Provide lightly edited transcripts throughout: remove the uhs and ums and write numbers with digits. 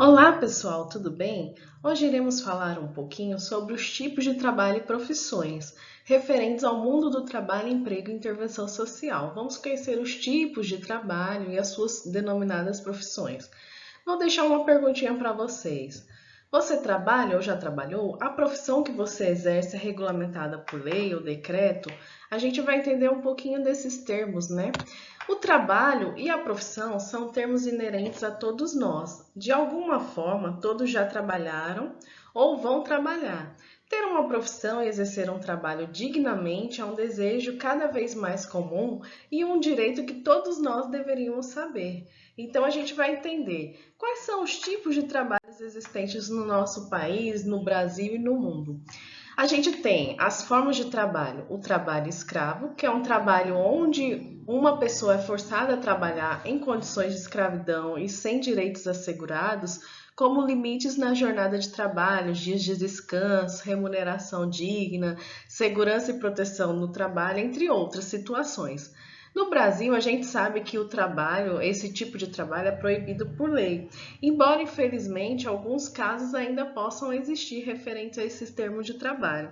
Olá, pessoal, tudo bem? Hoje iremos falar um pouquinho sobre os tipos de trabalho e profissões referentes ao mundo do trabalho, emprego e intervenção social. Vamos conhecer os tipos de trabalho e as suas denominadas profissões. Vou deixar uma perguntinha para vocês. Você trabalha ou já trabalhou? A profissão que você exerce é regulamentada por lei ou decreto? A gente vai entender um pouquinho desses termos, né? O trabalho e a profissão são termos inerentes a todos nós. De alguma forma, todos já trabalharam ou vão trabalhar. Ter uma profissão e exercer um trabalho dignamente é um desejo cada vez mais comum e um direito que todos nós deveríamos saber. Então, a gente vai entender quais são os tipos de trabalhos existentes no nosso país, no Brasil e no mundo. A gente tem as formas de trabalho, o trabalho escravo, que é um trabalho onde uma pessoa é forçada a trabalhar em condições de escravidão e sem direitos assegurados, como limites na jornada de trabalho, dias de descanso, remuneração digna, segurança e proteção no trabalho, entre outras situações. No Brasil, a gente sabe que o trabalho, esse tipo de trabalho é proibido por lei, embora infelizmente alguns casos ainda possam existir referentes a esses termos de trabalho.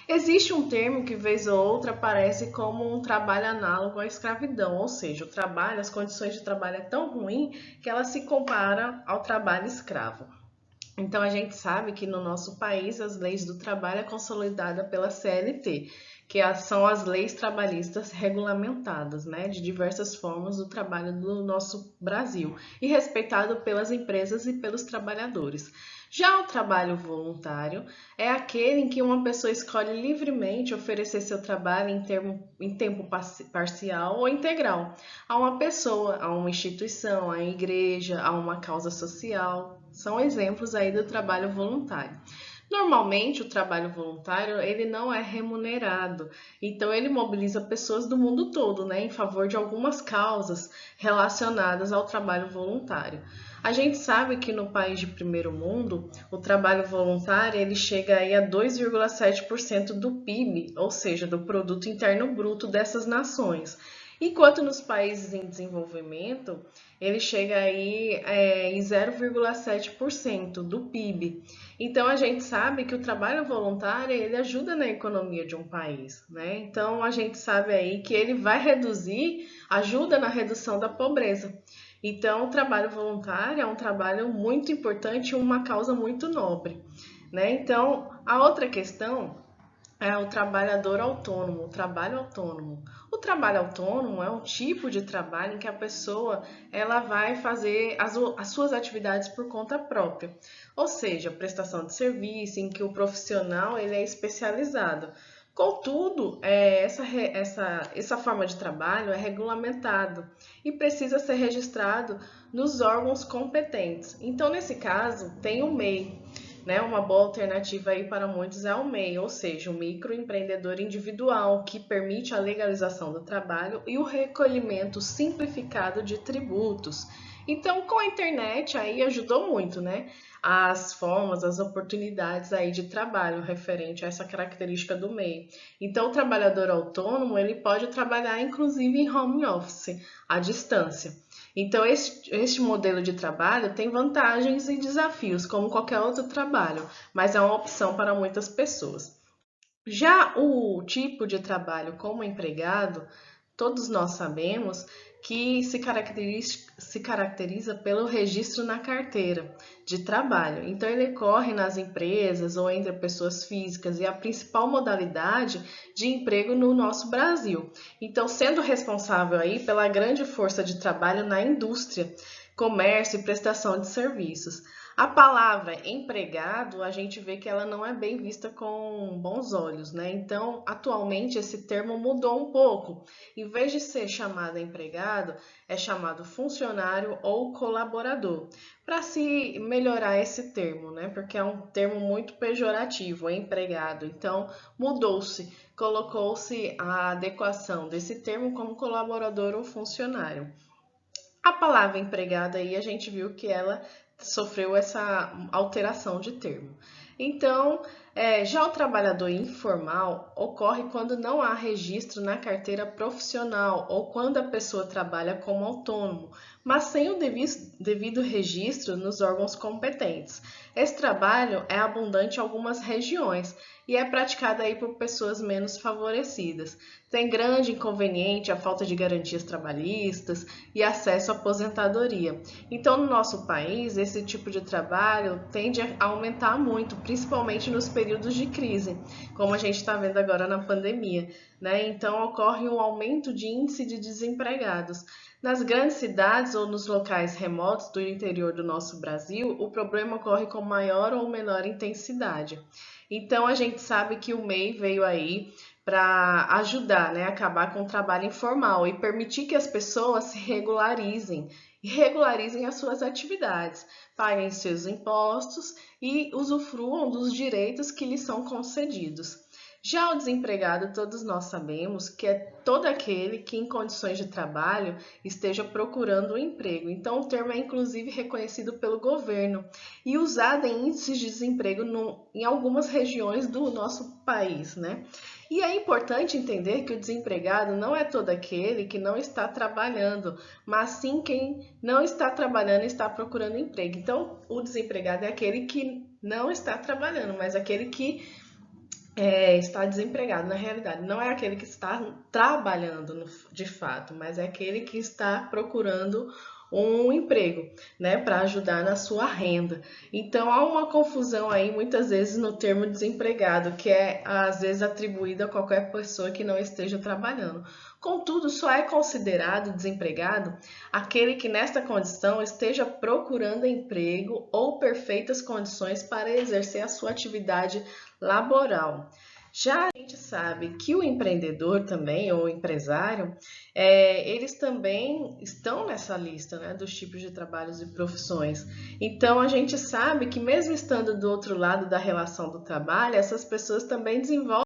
Existe um termo que vez ou outra aparece como um trabalho análogo à escravidão, ou seja, o trabalho, as condições de trabalho é tão ruim que ela se compara ao trabalho escravo. Então a gente sabe que no nosso país as leis do trabalho é consolidada pela CLT, que são as leis trabalhistas regulamentadas, né, de diversas formas do trabalho do nosso Brasil e respeitado pelas empresas e pelos trabalhadores. Já o trabalho voluntário é aquele em que uma pessoa escolhe livremente oferecer seu trabalho em tempo parcial ou integral a uma pessoa, a uma instituição, a igreja, a uma causa social. São exemplos aí do trabalho voluntário. Normalmente, o trabalho voluntário ele não é remunerado, então ele mobiliza pessoas do mundo todo, né, em favor de algumas causas relacionadas ao trabalho voluntário. A gente sabe que no país de primeiro mundo, o trabalho voluntário ele chega aí a 2,7% do PIB, ou seja, do produto interno bruto dessas nações. Enquanto nos países em desenvolvimento, ele chega aí em 0,7% do PIB. Então a gente sabe que o trabalho voluntário ele ajuda na economia de um país, né? Então a gente sabe aí que ele vai reduzir, ajuda na redução da pobreza. Então o trabalho voluntário é um trabalho muito importante e uma causa muito nobre, né? Então a outra questão é o trabalhador autônomo, o trabalho autônomo. O trabalho autônomo é um tipo de trabalho em que a pessoa ela vai fazer as suas atividades por conta própria, ou seja, prestação de serviço, em que o profissional ele é especializado. Contudo, essa forma de trabalho é regulamentado e precisa ser registrado nos órgãos competentes. Então, nesse caso, tem o MEI, né? Uma boa alternativa aí para muitos é o MEI, ou seja, o microempreendedor individual, que permite a legalização do trabalho e o recolhimento simplificado de tributos. Então, com a internet aí ajudou muito, né? As formas, as oportunidades aí de trabalho referente a essa característica do MEI. Então, o trabalhador autônomo, ele pode trabalhar inclusive em home office, à distância. Então, este modelo de trabalho tem vantagens e desafios, como qualquer outro trabalho, mas é uma opção para muitas pessoas. Já o tipo de trabalho como empregado, todos nós sabemos que se caracteriza pelo registro na carteira de trabalho. Então, ele ocorre nas empresas ou entre pessoas físicas e a principal modalidade de emprego no nosso Brasil. Então, sendo responsável aí pela grande força de trabalho na indústria, comércio e prestação de serviços. A palavra empregado, a gente vê que ela não é bem vista com bons olhos, né? Então, atualmente esse termo mudou um pouco. Em vez de ser chamado empregado, é chamado funcionário ou colaborador, para se melhorar esse termo, né? Porque é um termo muito pejorativo, empregado. Então, mudou-se, colocou-se a adequação desse termo como colaborador ou funcionário. A palavra empregada aí a gente viu que ela sofreu essa alteração de termo. Então, Já o trabalhador informal ocorre quando não há registro na carteira profissional ou quando a pessoa trabalha como autônomo, mas sem o devido registro nos órgãos competentes. Esse trabalho é abundante em algumas regiões e é praticado aí por pessoas menos favorecidas. Tem grande inconveniente a falta de garantias trabalhistas e acesso à aposentadoria. Então, no nosso país, esse tipo de trabalho tende a aumentar muito, principalmente nos períodos de crise, como a gente está vendo agora na pandemia, né? Então, ocorre um aumento de índice de desempregados. Nas grandes cidades ou nos locais remotos do interior do nosso Brasil, o problema ocorre com maior ou menor intensidade. Então, a gente sabe que o MEI veio aí para ajudar, né, a acabar com o trabalho informal e permitir que as pessoas se regularizem e regularizem as suas atividades, paguem seus impostos e usufruam dos direitos que lhes são concedidos. Já o desempregado, todos nós sabemos que é todo aquele que, em condições de trabalho, esteja procurando um emprego. Então, o termo é inclusive reconhecido pelo governo e usado em índices de desemprego em algumas regiões do nosso país, né? E é importante entender que o desempregado não é todo aquele que não está trabalhando, mas sim quem não está trabalhando e está procurando emprego. Então, o desempregado é aquele que não está trabalhando, mas aquele que está desempregado na realidade. Não é aquele que está trabalhando de fato, mas é aquele que está procurando um emprego, né, para ajudar na sua renda. Então há uma confusão aí muitas vezes no termo desempregado, que é às vezes atribuído a qualquer pessoa que não esteja trabalhando. Contudo, só é considerado desempregado aquele que nesta condição esteja procurando emprego ou perfeitas condições para exercer a sua atividade laboral. Já a gente sabe que o empreendedor também, ou empresário, eles também estão nessa lista, né, dos tipos de trabalhos e profissões. Então, a gente sabe que mesmo estando do outro lado da relação do trabalho, essas pessoas também desenvolvem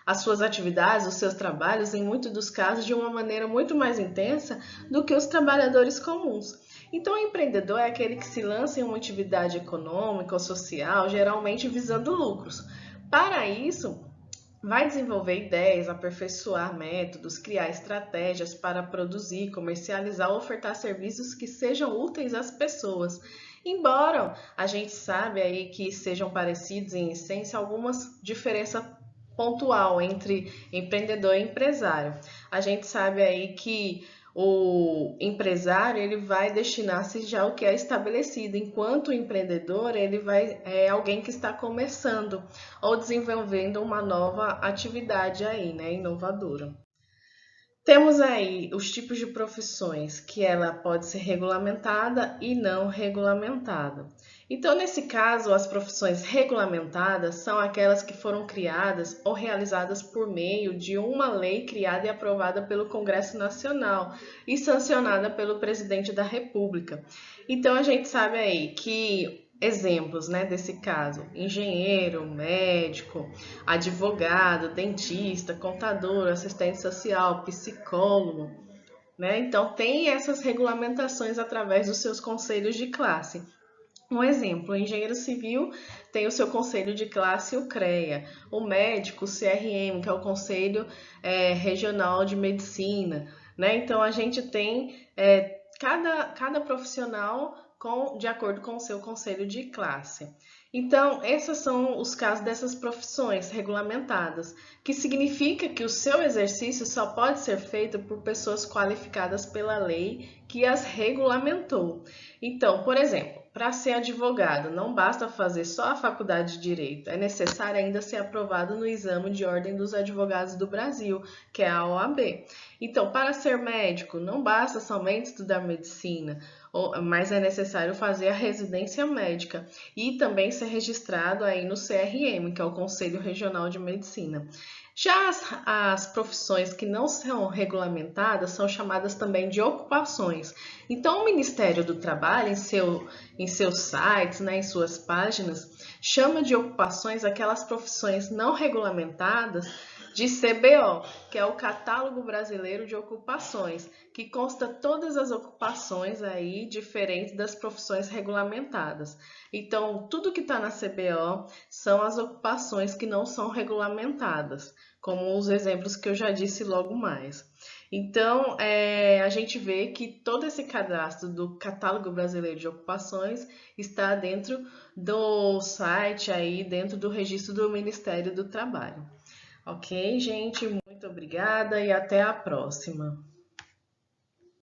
as suas atividades, os seus trabalhos, em muitos dos casos, de uma maneira muito mais intensa do que os trabalhadores comuns. Então, o empreendedor é aquele que se lança em uma atividade econômica ou social, geralmente visando lucros. Para isso, vai desenvolver ideias, aperfeiçoar métodos, criar estratégias para produzir, comercializar ou ofertar serviços que sejam úteis às pessoas. Embora a gente sabe aí que sejam parecidos em essência, algumas diferenças pontual entre empreendedor e empresário. A gente sabe aí que o empresário ele vai destinar-se já ao que é estabelecido, enquanto o empreendedor ele é alguém que está começando ou desenvolvendo uma nova atividade aí, né, inovadora. Temos aí os tipos de profissões que ela pode ser regulamentada e não regulamentada. Então, nesse caso, as profissões regulamentadas são aquelas que foram criadas ou realizadas por meio de uma lei criada e aprovada pelo Congresso Nacional e sancionada pelo Presidente da República. Então, a gente sabe aí que exemplos, né, desse caso: engenheiro, médico, advogado, dentista, contador, assistente social, psicólogo, né? Então tem essas regulamentações através dos seus conselhos de classe. Um exemplo, o engenheiro civil tem o seu conselho de classe, o CREA, o médico, o CRM, que é o Conselho Regional de Medicina, né? Então a gente tem cada profissional de acordo com o seu conselho de classe. Então, esses são os casos dessas profissões regulamentadas, que significa que o seu exercício só pode ser feito por pessoas qualificadas pela lei que as regulamentou. Então, por exemplo, para ser advogado, não basta fazer só a faculdade de Direito, é necessário ainda ser aprovado no Exame de Ordem dos Advogados do Brasil, que é a OAB. Então, para ser médico, não basta somente estudar medicina, mas é necessário fazer a residência médica e também ser registrado aí no CRM, que é o Conselho Regional de Medicina. Já as profissões que não são regulamentadas são chamadas também de ocupações. Então, o Ministério do Trabalho, em seus sites, né, em suas páginas, chama de ocupações aquelas profissões não regulamentadas de CBO, que é o Catálogo Brasileiro de Ocupações, que consta todas as ocupações aí diferentes das profissões regulamentadas. Então, tudo que está na CBO são as ocupações que não são regulamentadas, como os exemplos que eu já disse logo mais. Então, a gente vê que todo esse cadastro do Catálogo Brasileiro de Ocupações está dentro do site aí, dentro do registro do Ministério do Trabalho. Ok, gente? Muito obrigada e até a próxima.